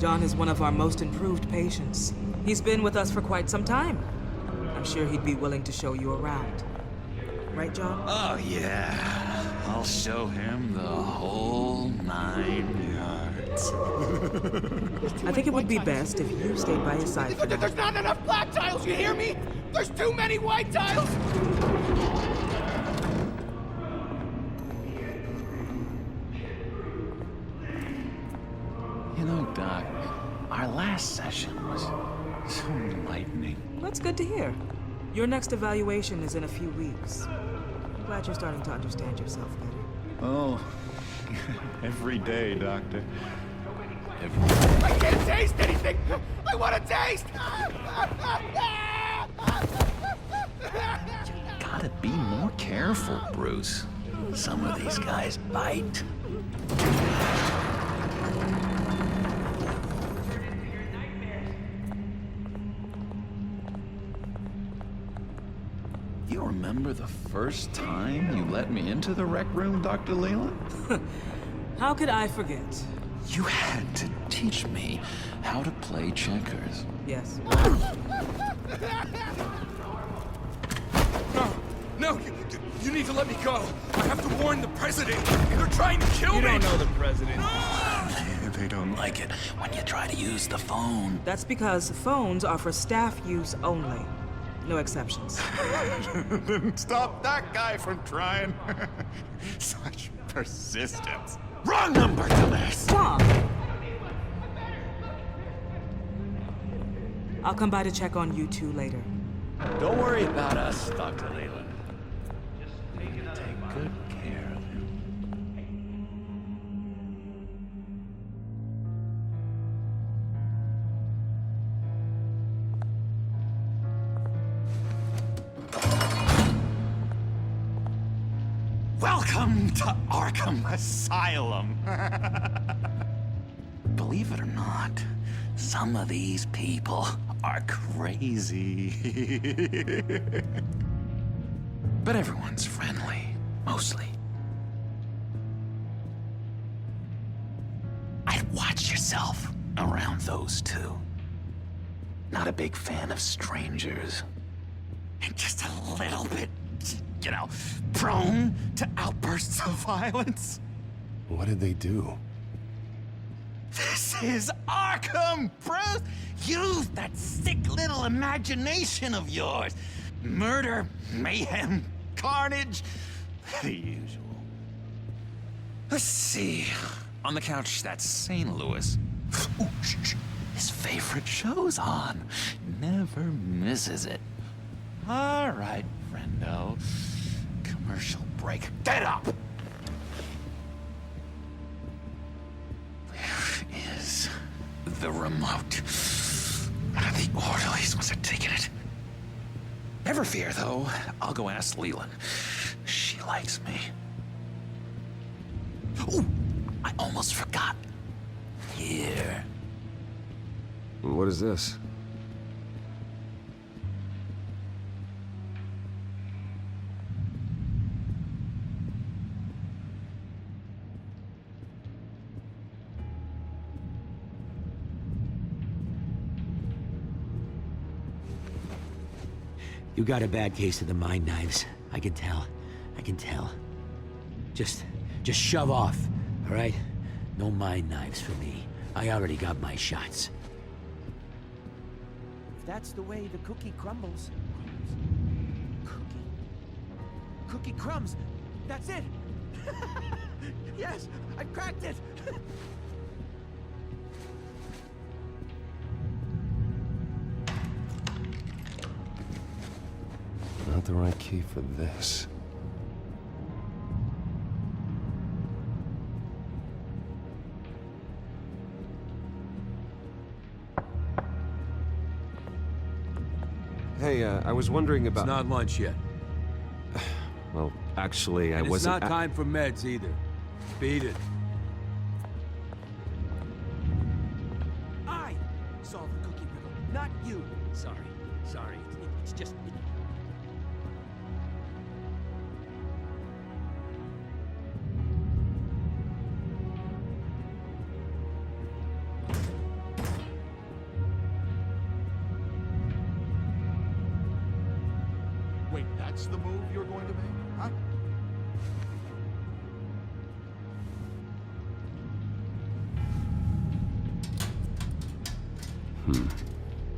John is one of our most improved patients. He's been with us for quite some time. I'm sure he'd be willing to show you around. Right, John? Oh, yeah. I'll show him the whole 9 yards. I think it would be best if you stayed by his side for now. There's not enough black tiles, you hear me? There's too many white tiles! You know, Doc, our last session was so enlightening. That's good to hear. Your next evaluation is in a few weeks. I'm glad you're starting to understand yourself better. Oh, every day, Doctor. Every I can't taste anything! I want to taste! Gotta be more careful, Bruce. Some of these guys bite. You remember the first time you let me into the rec room, Dr. Leland? How could I forget? You had to teach me how to play checkers. Yes. No, you need to let me go. I have to warn the president. They're trying to kill me. You don't know the president. They don't like it when you try to use the phone. That's because phones are for staff use only. No exceptions. Stop that guy from trying. Such persistence. Wrong number, dumbass. Tom! I'll come by to check on you two later. Don't worry about us, Dr. Leland. Take good care of him. Welcome to Arkham Asylum. Believe it or not, some of these people are crazy. But everyone's friendly, mostly. I'd watch yourself around those two. Not a big fan of strangers. And just a little bit, you know, prone to outbursts of violence. What did they do? This is Arkham, Bruce! Use that sick little imagination of yours. Murder, mayhem, carnage, the usual. Let's see. On the couch, that's St. Louis. Ooh, shh. His favorite show's on. Never misses it. All right, friendo. Commercial break. Get up! Where is the remote? One of the orderlies must have taken it. Never fear, though. I'll go ask Leland. She likes me. Ooh, I almost forgot. Here. What is this? You got a bad case of the mind knives. I can tell. I can tell. Just shove off, all right? No mind knives for me. I already got my shots. If that's the way the cookie crumbles. Cookie crumbs. That's it. Yes, I cracked it. Not the right key for this. Hey, I was wondering about... It's not lunch yet. Well, actually, I And it's wasn't... not time for meds either. Beat it. I solved the cookie riddle, not you. Sorry. It's just... Wait, that's the move you're going to make, huh?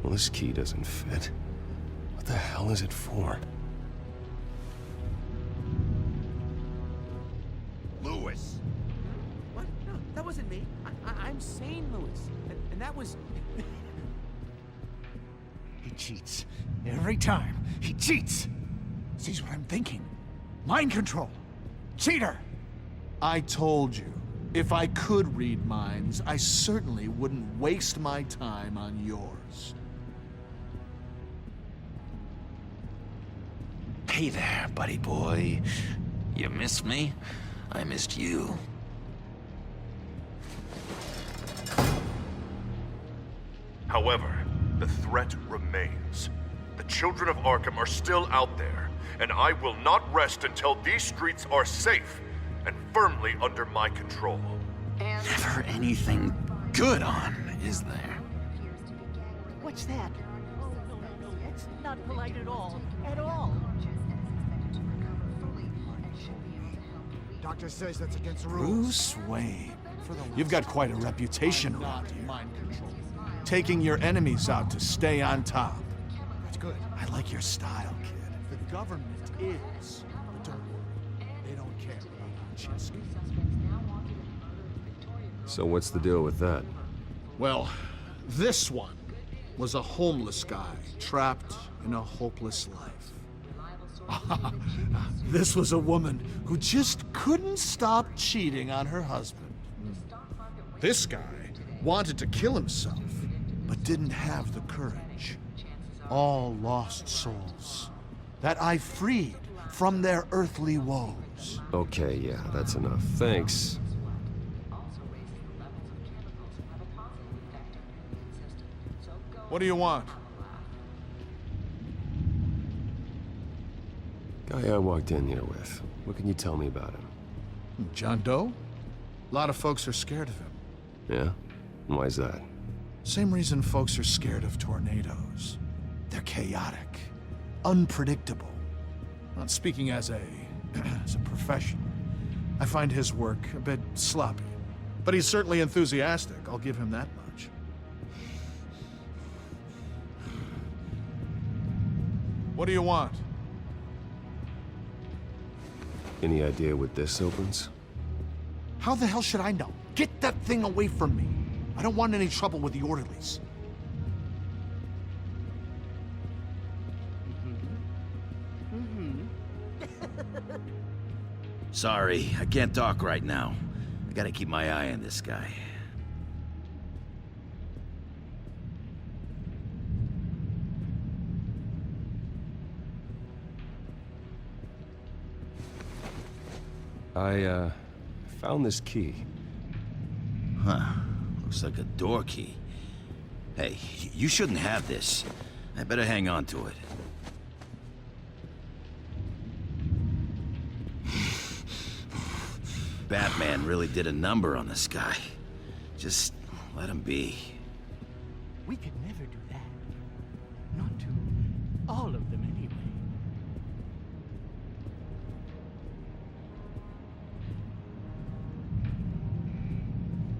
Well, this key doesn't fit. What the hell is it for? Lewis! What? No, that wasn't me. I'm sane, Lewis. And that was... He cheats. Every time. He cheats! Sees what I'm thinking. Mind control. Cheater! I told you, if I could read minds, I certainly wouldn't waste my time on yours. Hey there, buddy boy. You missed me? I missed you. However, the threat remains. The children of Arkham are still out there, and I will not rest until these streets are safe and firmly under my control. Never anything good on, is there? What's that? Oh, no. That's not polite at all. At all. Doctor says that's against the rules. Bruce Wayne. You've got quite a reputation around here. Mind control. Taking your enemies out to stay on top. That's good. I like your style, kid. The government is. But don't worry. They don't care about Chinsky. So what's the deal with that? Well, this one was a homeless guy trapped in a hopeless life. This was a woman who just couldn't stop cheating on her husband. This guy wanted to kill himself, but didn't have the courage. All lost souls that I freed from their earthly woes. Okay, yeah, that's enough. Thanks. What do you want? Guy I walked in here with. What can you tell me about him? John Doe? A lot of folks are scared of him. Yeah? Why's that? Same reason folks are scared of tornadoes. They're chaotic, unpredictable. Not speaking as a professional, I find his work a bit sloppy. But he's certainly enthusiastic, I'll give him that much. What do you want? Any idea what this opens? How the hell should I know? Get that thing away from me. I don't want any trouble with the orderlies. Sorry, I can't talk right now. I gotta keep my eye on this guy. I found this key. Huh. Looks like a door key. Hey, you shouldn't have this. I better hang on to it. Batman really did a number on this guy. Just let him be. We could never do that. Not to all of them, anyway.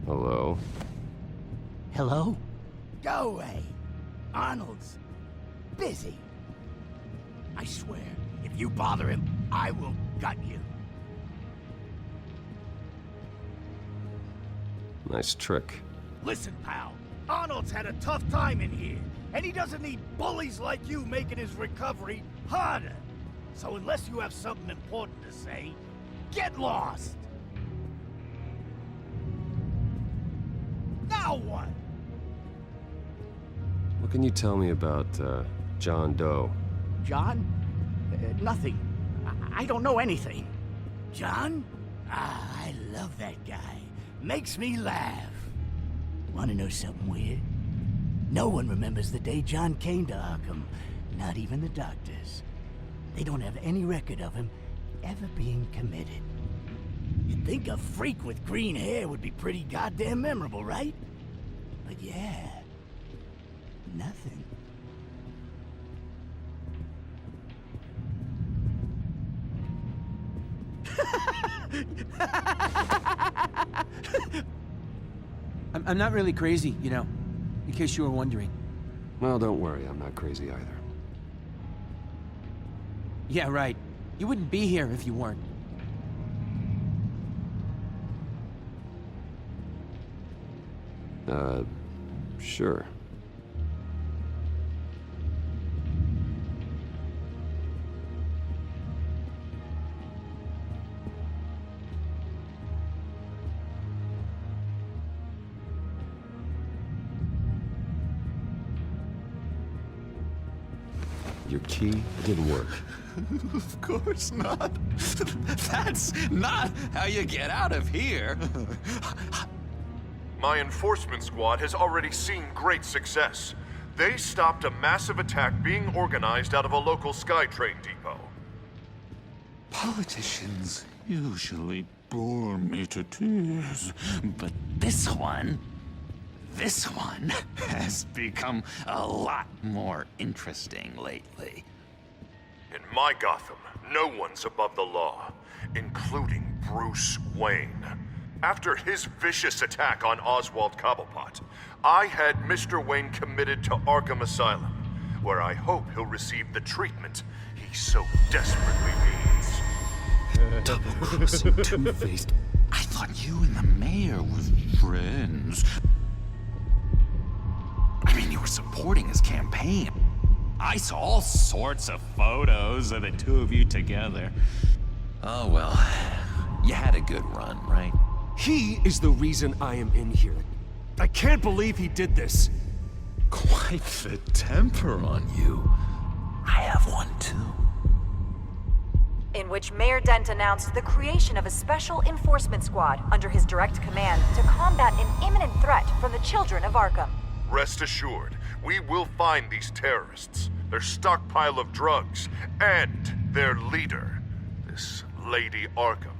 Hello? Hello? Go away. Arnold's busy. I swear, if you bother him, I will gut you. Nice trick. Listen, pal. Arnold's had a tough time in here, and he doesn't need bullies like you making his recovery harder. So unless you have something important to say, get lost! Now what? What can you tell me about, John Doe? John? Nothing. I don't know anything. John? Ah, I love that guy. Makes me laugh. Want to know something weird? No one remembers the day John came to Arkham. Not even the doctors. They don't have any record of him ever being committed. You'd think a freak with green hair would be pretty goddamn memorable, right? But yeah, nothing. I'm not really crazy, you know, in case you were wondering. Well, don't worry, I'm not crazy either. Yeah, right. You wouldn't be here if you weren't. Sure. Your key didn't work. Of course not. That's not how you get out of here. My enforcement squad has already seen great success. They stopped a massive attack being organized out of a local SkyTrain depot. Politicians usually bore me to tears, but this one has become a lot more interesting lately. In my Gotham, no one's above the law, including Bruce Wayne. After his vicious attack on Oswald Cobblepot, I had Mr. Wayne committed to Arkham Asylum, where I hope he'll receive the treatment he so desperately needs. Double-crossing, two-faced. I thought you and the mayor were friends. I mean, you were supporting his campaign. I saw all sorts of photos of the two of you together. Oh, well, you had a good run, right? He is the reason I am in here. I can't believe he did this. Quite the temper on you. I have one too. In which Mayor Dent announced the creation of a special enforcement squad under his direct command to combat an imminent threat from the children of Arkham. Rest assured, we will find these terrorists, their stockpile of drugs, and their leader, this Lady Arkham,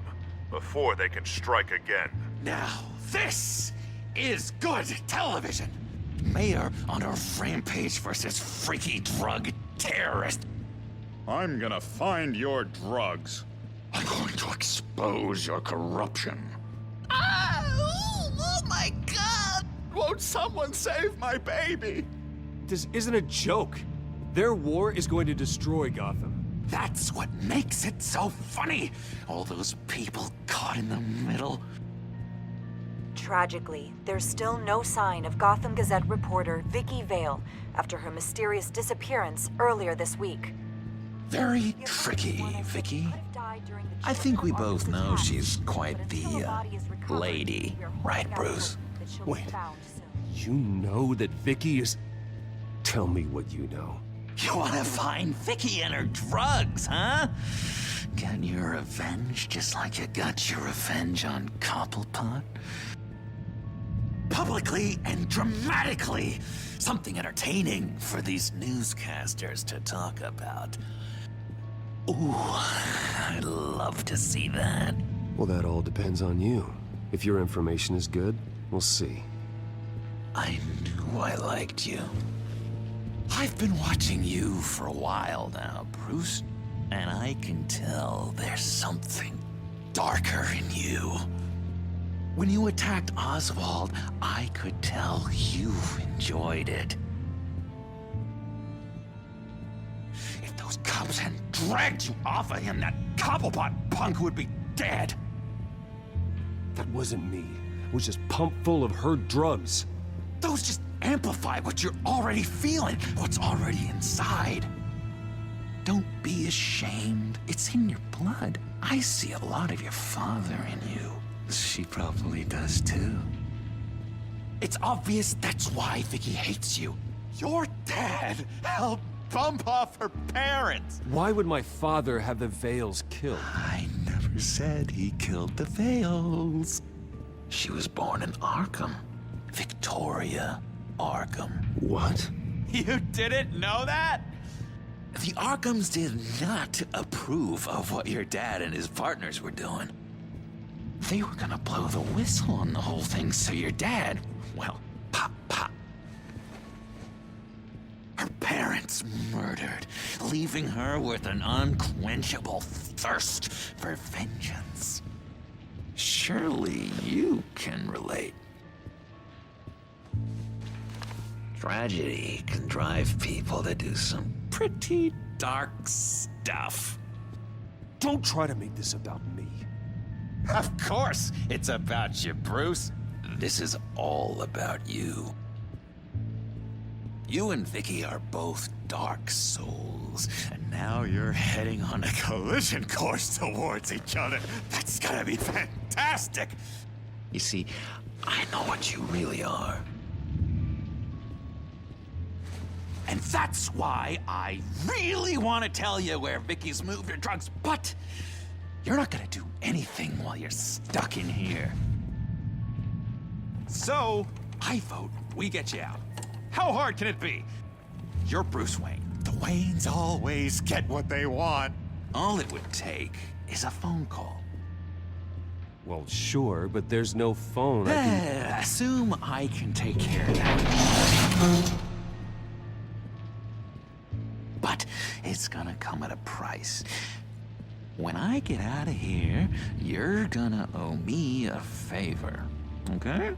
before they can strike again. Now, this is good television. Mayor on a rampage versus freaky drug terrorist. I'm gonna find your drugs. I'm going to expose your corruption. Oh my God! Won't someone save my baby? This isn't a joke. Their war is going to destroy Gotham. That's what makes it so funny. All those people caught in the middle. Tragically, there's still no sign of Gotham Gazette reporter Vicky Vale after her mysterious disappearance earlier this week. Very tricky, Vicky. I think we both know she's quite the, lady, right, Bruce? Wait, you know that Vicky is... Tell me what you know. You wanna find Vicky and her drugs, huh? Get your revenge just like you got your revenge on Cobblepot? Publicly and dramatically! Something entertaining for these newscasters to talk about. Ooh, I'd love to see that. Well, that all depends on you. If your information is good, we'll see. I knew I liked you. I've been watching you for a while now, Bruce, and I can tell there's something darker in you. When you attacked Oswald, I could tell you enjoyed it. If those cops hadn't dragged you off of him, that Cobblepot punk would be dead. That wasn't me. It was just pumped full of her drugs. Those just amplify what you're already feeling, what's already inside. Don't be ashamed. It's in your blood. I see a lot of your father in you. She probably does too. It's obvious that's why Vicky hates you. Your dad helped bump off her parents. Why would my father have the Vales killed? I never said he killed the Vales. She was born in Arkham. Victoria Arkham. What? You didn't know that? The Arkhams did not approve of what your dad and his partners were doing. They were gonna blow the whistle on the whole thing, so your dad, well, pop, pop. Her parents murdered, leaving her with an unquenchable thirst for vengeance. Surely you can relate. Tragedy can drive people to do some pretty dark stuff. Don't try to make this about me. Of course it's about you, Bruce. This is all about you. You and Vicky are both dark souls, and now you're heading on a collision course towards each other. That's gonna be fantastic! You see, I know what you really are. And that's why I really want to tell you where Vicky's moved her drugs, but you're not gonna do anything while you're stuck in here. So, I vote we get you out. How hard can it be? You're Bruce Wayne. The Waynes always get what they want. All it would take is a phone call. Well, sure, but there's no phone. Assume I can take care of that. But it's gonna come at a price. When I get out of here, you're gonna owe me a favor, okay?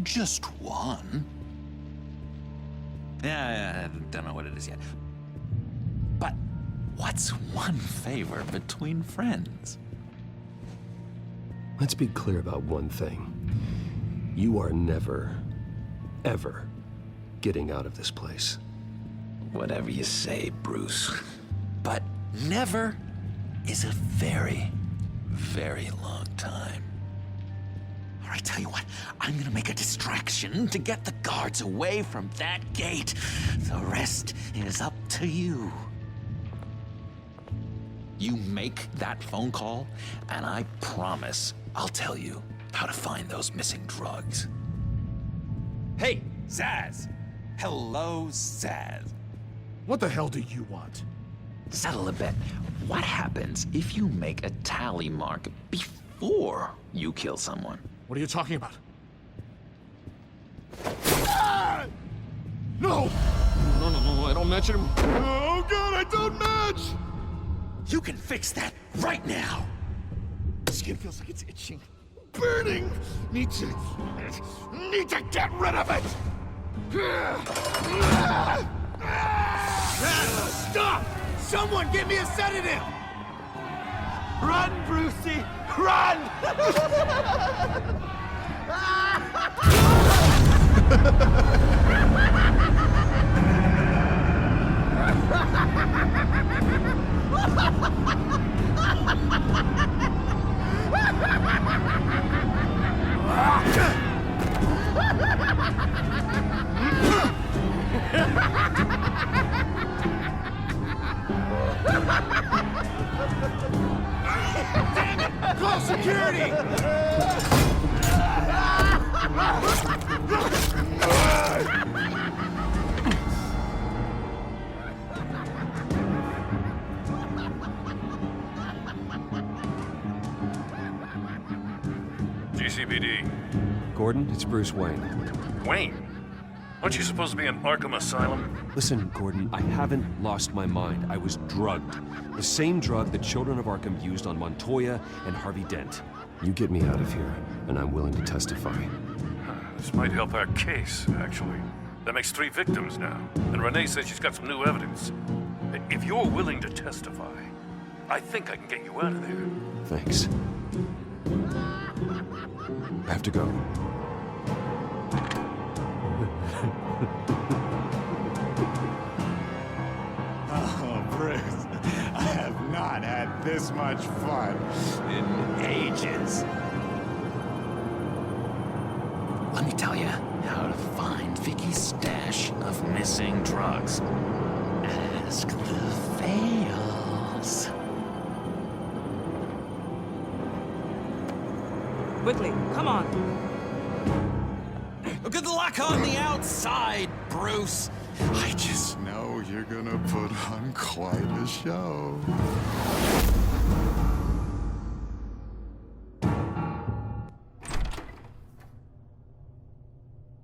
Just one. Yeah, I don't know what it is yet. But what's one favor between friends? Let's be clear about one thing. You are never, ever getting out of this place. Whatever you say, Bruce. But never is a very, very long time. All right, tell you what, I'm gonna make a distraction to get the guards away from that gate. The rest is up to you. You make that phone call, and I promise I'll tell you how to find those missing drugs. Hey, Zsasz! Hello, Zsasz. What the hell do you want? Settle a bet. What happens if you make a tally mark before you kill someone? What are you talking about? Ah! No! No, I don't match him. Oh god, I don't match! You can fix that right now! Skin feels like it's itching. Burning! Need to get rid of it! Stop! Someone give me a sedative! Run, Brucey! Run! Damn it! Call security! GCPD. Gordon, it's Bruce Wayne. Wayne? Aren't you supposed to be in Arkham Asylum? Listen, Gordon, I haven't lost my mind. I was drugged. The same drug the children of Arkham used on Montoya and Harvey Dent. You get me out of here, and I'm willing to testify. This might help our case, actually. That makes 3 victims now, and Renee says she's got some new evidence. If you're willing to testify, I think I can get you out of there. Thanks. I have to go. Oh, Bruce, I have not had this much fun in ages. Let me tell you how to find Vicky's stash of missing drugs. Ask the fails. Quickly, come on. Good luck on the outside, Bruce. I just know you're gonna put on quite a show.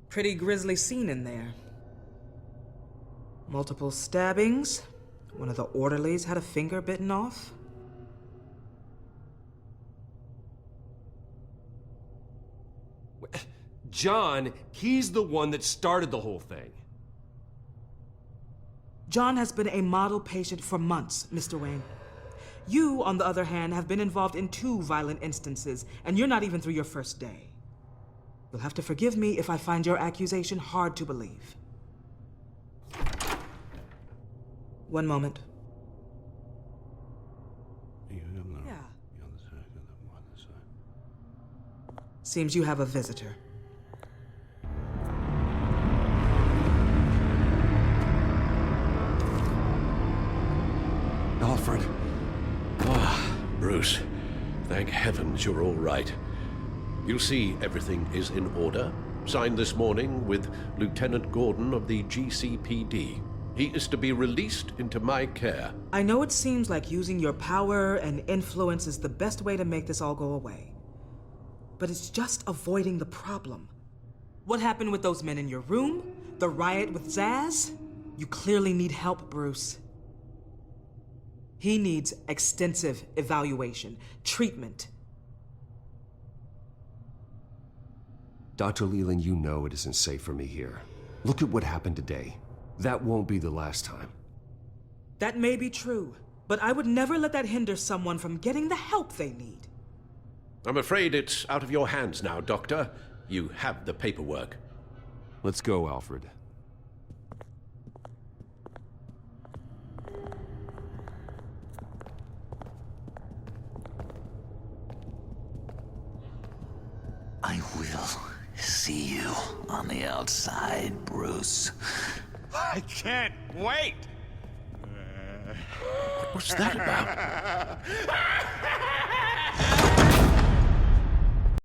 Pretty grisly scene in there. Multiple stabbings. One of the orderlies had a finger bitten off. John, he's the one that started the whole thing. John has been a model patient for months, Mr. Wayne. You, on the other hand, have been involved in 2 violent instances, and you're not even through your first day. You'll have to forgive me if I find your accusation hard to believe. One moment. Yeah. Seems you have a visitor. Alfred. Bruce, thank heavens you're all right. You see, everything is in order. Signed this morning with Lieutenant Gordon of the GCPD. He is to be released into my care. I know it seems like using your power and influence is the best way to make this all go away. But it's just avoiding the problem. What happened with those men in your room? The riot with Zaz? You clearly need help, Bruce. He needs extensive evaluation, treatment. Dr. Leland, you know it isn't safe for me here. Look at what happened today. That won't be the last time. That may be true, but I would never let that hinder someone from getting the help they need. I'm afraid it's out of your hands now, Doctor. You have the paperwork. Let's go, Alfred. I will see you on the outside, Bruce. I can't wait! What's that about?